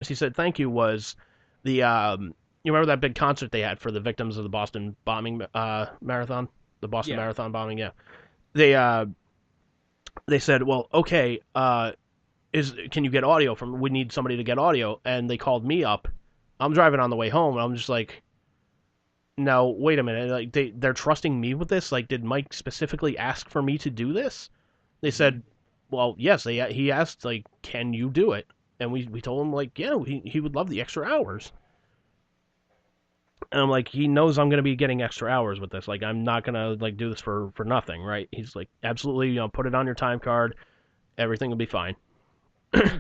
he said thank you was the you remember that big concert they had for the victims of the Boston bombing marathon, the Boston Yeah. Marathon bombing. Yeah, they they said, well, okay, is can you get audio from? We need somebody to get audio, and they called me up. I'm driving on the way home, and I'm just like, no, wait a minute, like they're trusting me with this. Like, did Mike specifically ask for me to do this? They Hmm. said, well, yes. He asked like, can you do it? And we told him like, yeah, he would love the extra hours. And I'm like, he knows I'm gonna be getting extra hours with this. Like, I'm not gonna like do this for nothing, right? He's like, absolutely, put it on your time card. Everything will be fine. Hmm.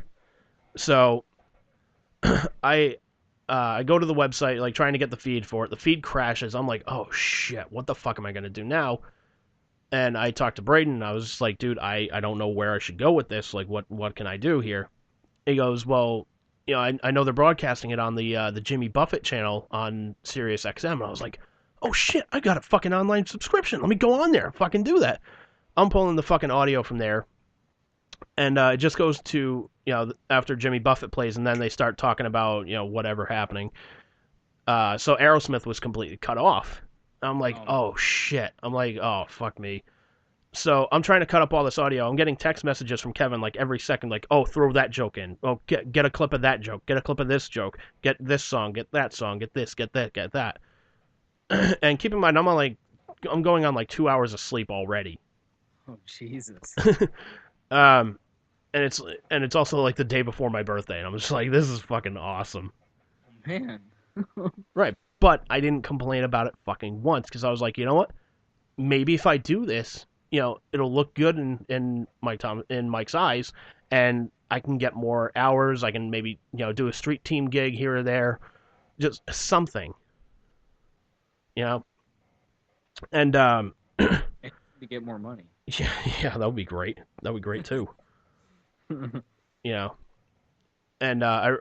So I I go to the website like trying to get the feed for it. The feed crashes. I'm like, oh shit, what the fuck am I gonna do now? And I talked to Braden. And I was just like, dude, I don't know where I should go with this. Like, what can I do here? He goes, well, I know they're broadcasting it on the Jimmy Buffett channel on Sirius XM. And I was like, oh shit, I got a fucking online subscription. Let me go on there and fucking do that. I'm pulling the fucking audio from there, and it just goes to after Jimmy Buffett plays, and then they start talking about whatever happening. So Aerosmith was completely cut off. I'm like, Oh no. oh shit. I'm like, oh fuck me. So I'm trying to cut up all this audio. I'm getting text messages from Kevin like every second, like, oh, throw that joke in. Oh, get a clip of that joke. Get a clip of this joke. Get this song. Get that song. Get this. Get that. Get that. And keep in mind, I'm going on like 2 hours of sleep already. Oh Jesus. um, and it's also like the day before my birthday, and I'm just like, this is fucking awesome. Oh man. Right. But I didn't complain about it fucking once because I was like, you know what? Maybe if I do this, it'll look good in Mike's eyes, and I can get more hours. I can maybe do a street team gig here or there, just something, you know. And And to get more money. yeah, yeah, that would be great. That would be great too, you know. And I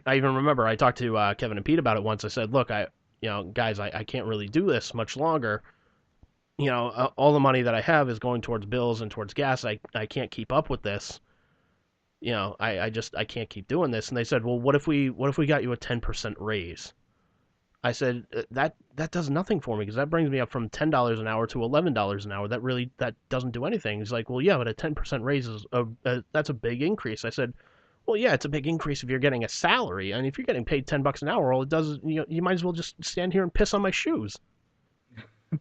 even remember I talked to Kevin and Pete about it once. I said, look, guys, I can't really do this much longer. All the money that I have is going towards bills and towards gas. I can't keep up with this. I can't keep doing this. And they said, well, what if we got you a 10% raise? I said that does nothing for me because that brings me up from $10 an hour to $11 an hour. That doesn't do anything. He's like, well, yeah, but a 10% raise is that's a big increase. I said, well, yeah, it's a big increase if you're getting a salary, and if you're getting paid $10 an hour, all it does is you might as well just stand here and piss on my shoes.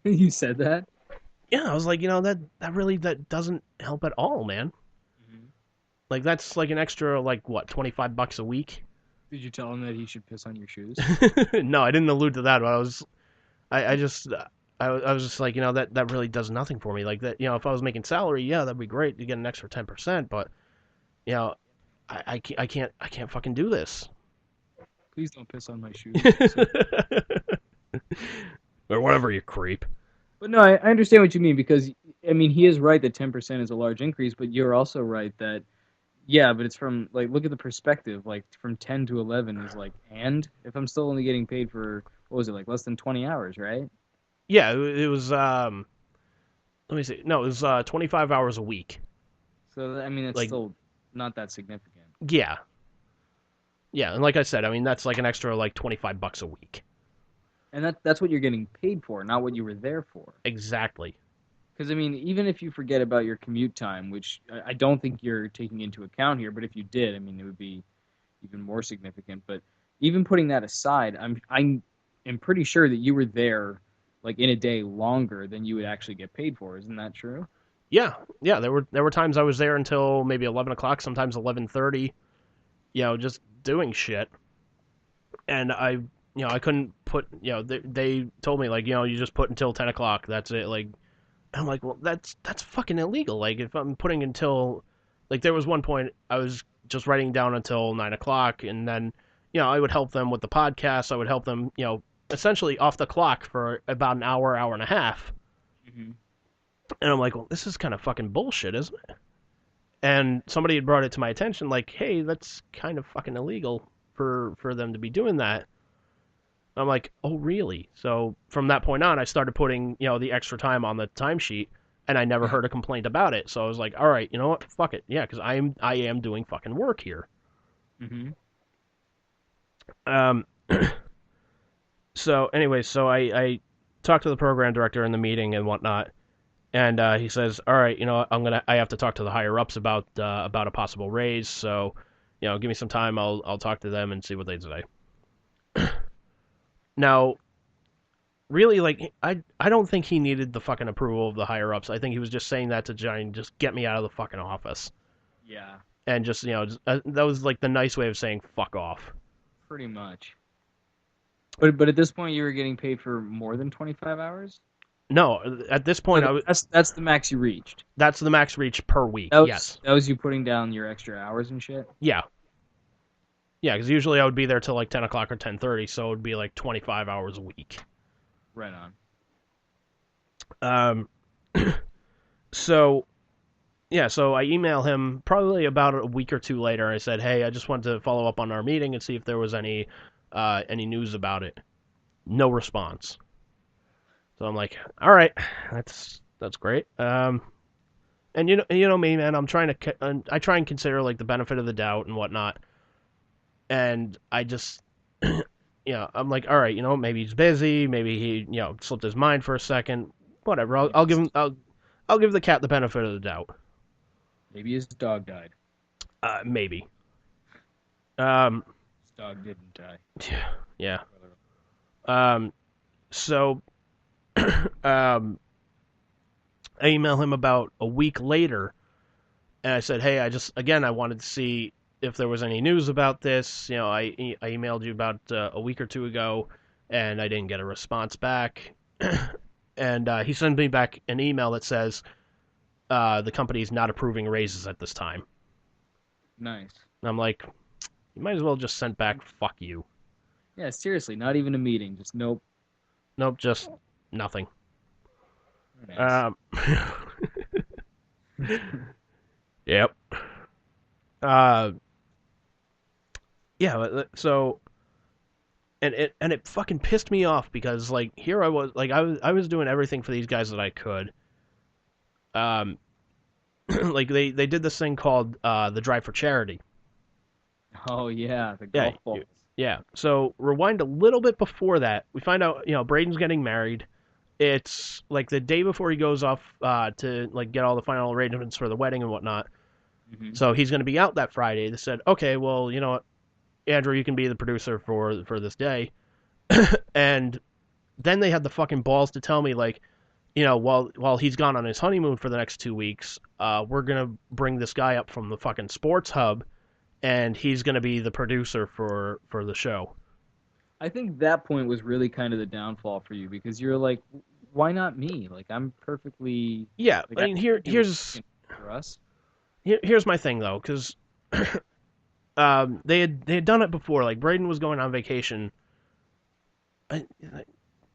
You said that? Yeah, I was like, that doesn't help at all, man. Hmm. Like that's like an extra like what, $25 a week? Did you tell him that he should piss on your shoes? No, I didn't allude to that, but I just I was just like, that really does nothing for me. Like that, if I was making salary, yeah, that'd be great to get an extra 10%, but you know, I can't fucking do this. Please don't piss on my shoes, sir. Or whatever, you creep. But no, I understand what you mean because I mean he is right that 10% is a large increase, but you're also right that yeah, but it's from like look at the perspective. Like from 10 to 11 is like and if I'm still only getting paid for what was it like less than 20 hours, right? Yeah, it was let me see. No, it was 25 hours a week. So I mean it's Like still not that significant. yeah. Yeah, and like I said, I mean that's like an extra like $25 a week. And that's what you're getting paid for, not what you were there for. Exactly. Because I mean, even if you forget about your commute time, which I don't think you're taking into account here, but if you did, I mean, it would be even more significant. But even putting that aside, I'm pretty sure that you were there like in a day longer than you would actually get paid for. Isn't that true? Yeah. Yeah, there were times I was there until maybe 11 o'clock, sometimes 11:30, just doing shit. And I couldn't put, they told me like, you just put until 10 o'clock. That's it. Like, I'm like, well, that's fucking illegal. Like, if I'm putting until, like, there was one point I was just writing down until 9 o'clock, and then, I would help them with the podcast. I would help them, essentially off the clock for about an hour, hour and a half. Hmm. And I'm like, well, this is kind of fucking bullshit, isn't it? And somebody had brought it to my attention, like, hey, that's kind of fucking illegal for them to be doing that. I'm like, oh, really? So from that point on, I started putting, the extra time on the timesheet, and I never heard a complaint about it. So I was like, all right, you know what? Fuck it. Yeah, because I am doing fucking work here. Hmm. Um, so anyway, so I talked to the program director in the meeting and whatnot, and he says, "All right, I have to talk to the higher ups about a possible raise. So, give me some time. I'll talk to them and see what they say." Now, really, like I don't think he needed the fucking approval of the higher ups. I think he was just saying that to try and just get me out of the fucking office, Yeah, and just that was like the nice way of saying fuck off. pretty much. But at this point, you were getting paid for more than 25 hours. No, at this point, That's the max you reached. that's the max reach per week. That was Yes. that was you putting down your extra hours and shit. Yeah. Yeah, because usually I would be there till like 10 o'clock or 10:30, so it would be like 25 hours a week. Right on. Um, so yeah, so I email him probably about a week or two later. I said, "Hey, I just wanted to follow up on our meeting and see if there was any news about it." No response. So I'm like, "All right, that's great." And you know me, man. I try and consider like the benefit of the doubt and whatnot. And I just, I'm like, all right, maybe he's busy, maybe he, slipped his mind for a second, whatever. I'll give him, I'll give the cat the benefit of the doubt. Maybe his dog died. Maybe. Um, His dog didn't die. yeah. So, I email him about a week later, and I said, hey, I wanted to see if there was any news about this. I emailed you about a week or two ago, and I didn't get a response back. And he sent me back an email that says the company's not approving raises at this time. Nice. And I'm like, you might as well just send back fuck you. Yeah, seriously, not even a meeting. Just nope. Nope, just nothing. Nice. Yep. Yeah, so and it fucking pissed me off because like here I was like I was doing everything for these guys that I could. Like they did this thing called the Drive for Charity. Oh yeah, the Yeah, golf balls. yeah. So rewind a little bit before that. We find out, Braden's getting married. It's like the day before he goes off to like get all the final arrangements for the wedding and whatnot. Mm-hmm. So he's going to be out that Friday. They said, okay, well, you know what, Andrew, you can be the producer for this day. And then they had the fucking balls to tell me like, while he's gone on his honeymoon for the next 2 weeks, we're gonna bring this guy up from the fucking sports hub, and he's gonna be the producer for the show. I think that point was really kind of the downfall for you because you're like, why not me? Like I'm perfectly. Yeah, Like, I mean for us. here's my thing though, because they had done it before. Like Braden was going on vacation. I,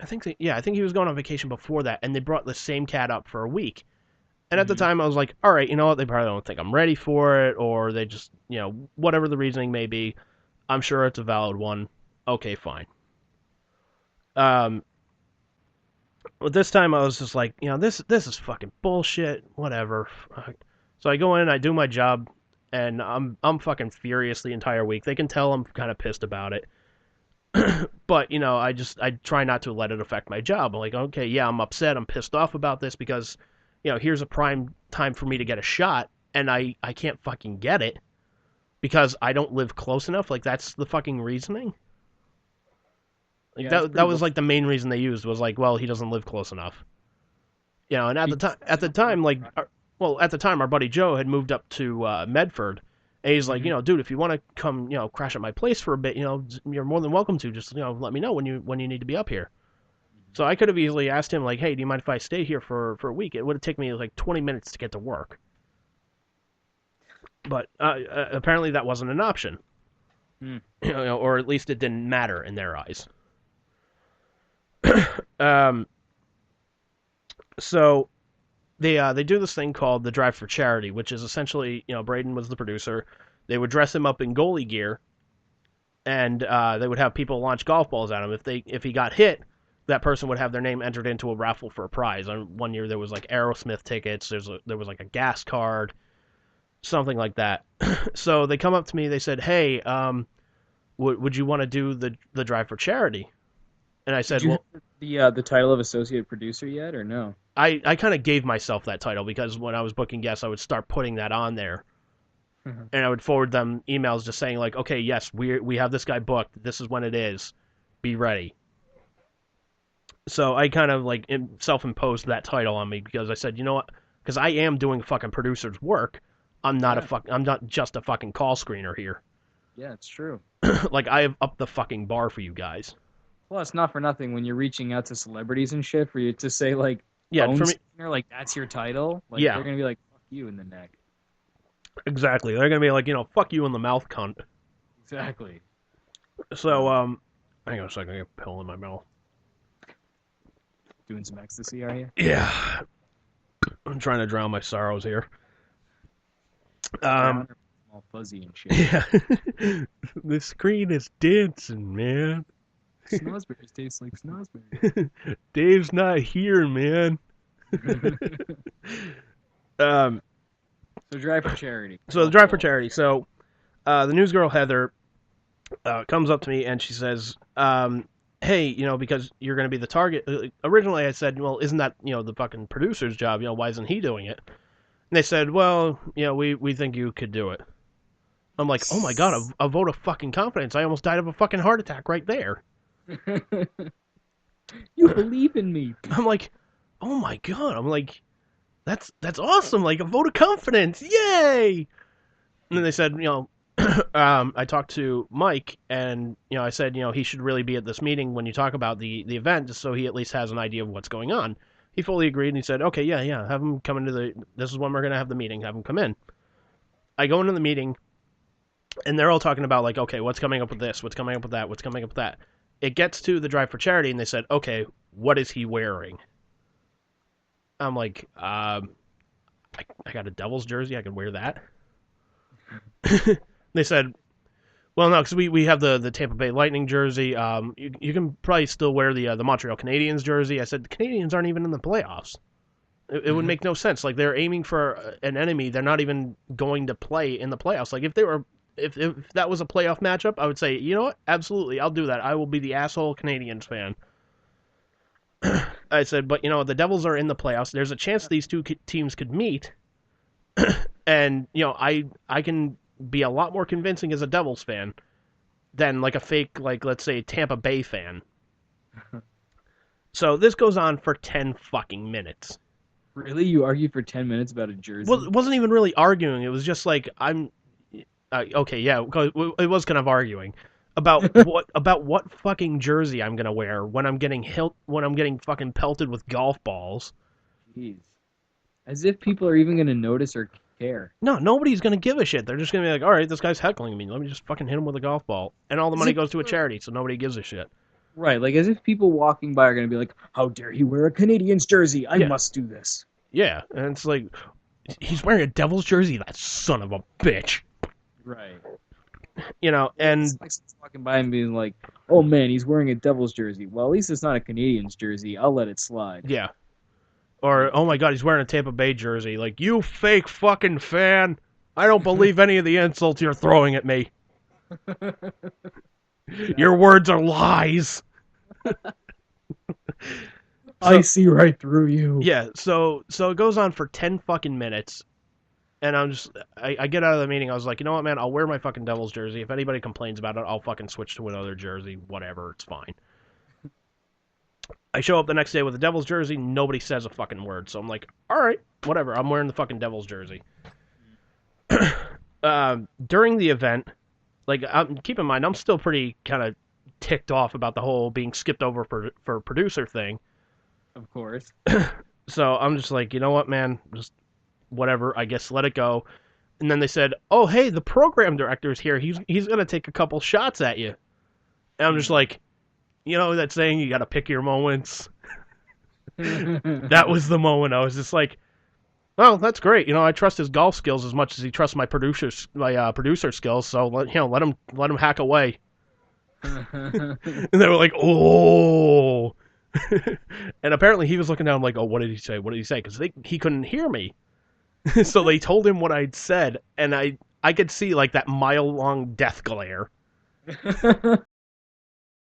I think I think he was going on vacation before that, and they brought the same cat up for a week. And at the Mm-hmm. time, I was like, all right, you know what? They probably don't think I'm ready for it, or they just, whatever the reasoning may be. I'm sure it's a valid one. Okay, fine. Um, but this time I was just like, this is fucking bullshit. Whatever. So I go in, I do my job, and I'm fucking furious the entire week. They can tell I'm kind of pissed about it. But I try not to let it affect my job. I'm like, okay, yeah, I'm upset, I'm pissed off about this because, here's a prime time for me to get a shot, and I can't fucking get it because I don't live close enough. Like that's the fucking reasoning. Like Yeah, it's that pretty was like the main reason they used was like, well, he doesn't live close enough. And at the time, like, at the time, our buddy Joe had moved up to Medford. And he's like, Mm-hmm. dude, if you want to come, crash at my place for a bit, you're more than welcome to. Just, let me know when you need to be up here. So I could have easily asked him, like, hey, do you mind if I stay here for a week? It would have taken me like 20 minutes to get to work. But apparently that wasn't an option, Mm. or at least it didn't matter in their eyes. um, so they do this thing called the Drive for Charity, which is essentially, Braden was the producer. They would dress him up in goalie gear, and they would have people launch golf balls at him. If he got hit, that person would have their name entered into a raffle for a prize. One year there was like Aerosmith tickets. There was like a gas card, something like that. So they come up to me. They said, "Hey, would you want to do the drive for charity? And I Did said, you well, have the title of associate producer yet, or no? I kind of gave myself that title because when I was booking guests, I would start putting that on there, and I would forward them emails just saying like, okay, yes, we have this guy booked. This is when it is. Be ready. So I kind of like self-imposed that title on me because I said, you know what? Because I am doing fucking producer's work. Yeah, I'm not just a fucking call screener here. yeah, it's true. Like I have upped the fucking bar for you guys. Plus, not for nothing, when you're reaching out to celebrities and shit, for you to say like Yeah, phone for me, screener, like that's your title, like yeah, they're gonna be like, "Fuck you" in the neck. exactly. They're gonna be like, fuck you in the mouth, cunt. Exactly. So, hang on a second, I got a pill in my mouth. Doing some ecstasy, are you? Yeah, I'm trying to drown my sorrows here. All fuzzy and shit. Yeah, the screen is dancing, man. Snozzberries taste like snozzberries. Dave's not here, man. um, So drive for charity. so the drive for charity. So, the news girl Heather comes up to me and she says, "Hey, because you're going to be the target." Originally, I said, "Well, isn't that the fucking producer's job? Why isn't he doing it?" And they said, "Well, we think you could do it." I'm like, "Oh my god, a vote of fucking confidence! I almost died of a fucking heart attack right there." You believe in me. I'm like, "Oh my god!" I'm like, "That's awesome! Like a vote of confidence! Yay!" And then they said, I talked to Mike, and I said, he should really be at this meeting when you talk about the event, just so he at least has an idea of what's going on. He fully agreed, and he said, okay, yeah, have him come into this is when we're gonna have the meeting. Have him come in. I go into the meeting, and they're all talking about like, okay, what's coming up with this? What's coming up with that? What's coming up with that? It gets to the drive for charity, and they said, okay, what is he wearing? I'm like, I got a Devils jersey. I can wear that. They said, well, no, because we have the Tampa Bay Lightning jersey. You can probably still wear the Montreal Canadiens jersey. I said, the Canadiens aren't even in the playoffs. It would make no sense. Like, they're aiming for an enemy. They're not even going to play in the playoffs. Like, if that was a playoff matchup, I would say, you know what? Absolutely, I'll do that. I will be the asshole Canadiens fan. I said, but, the Devils are in the playoffs. There's a chance these two teams could meet. And, I can be a lot more convincing as a Devils fan than like a fake, like, let's say, Tampa Bay fan. So this goes on for 10 fucking minutes. Really? You argued for 10 minutes about a jersey? Well, it wasn't even really arguing. It was just like, okay, yeah, it was kind of arguing about what fucking jersey I'm gonna wear when I'm getting fucking pelted with golf balls. Jeez. As if people are even gonna notice or care. No, nobody's gonna give a shit. They're just gonna be like, all right, this guy's heckling me. Let me just fucking hit him with a golf ball, and all the money goes to a charity, so nobody gives a shit. Right, like as if people walking by are gonna be like, "How dare he wear a Canadiens jersey? I must do this." Yeah, and it's like, he's wearing a Devils jersey. That son of a bitch. Right. And it's like walking by and being like, "Oh man, he's wearing a Devils jersey. Well, at least it's not a Canadiens jersey. I'll let it slide." Yeah. Or, oh my god, he's wearing a Tampa Bay jersey. Like, you fake fucking fan. I don't believe any of the insults you're throwing at me. Your words are lies. I see right through you. Yeah, so it goes on for 10 fucking minutes. And I get out of the meeting, I was like, you know what, man, I'll wear my fucking Devils jersey. If anybody complains about it, I'll fucking switch to another jersey. Whatever, it's fine. I show up the next day with a Devils jersey, nobody says a fucking word. So I'm like, alright, whatever, I'm wearing the fucking Devils jersey. During the event, like, keep in mind, I'm still pretty kind of ticked off about the whole being skipped over for producer thing. Of course. So I'm just like, you know what, man, just whatever, I guess let it go. And then they said, oh, hey, the program director's here. He's going to take a couple shots at you. And I'm just like, that saying, you got to pick your moments. That was the moment. I was just like, oh, that's great. I trust his golf skills as much as he trusts my producer skills. So let him hack away. And they were like, oh. And apparently he was looking down like, oh, what did he say? What did he say? Because he couldn't hear me. So they told him what I'd said, and I could see like that mile-long death glare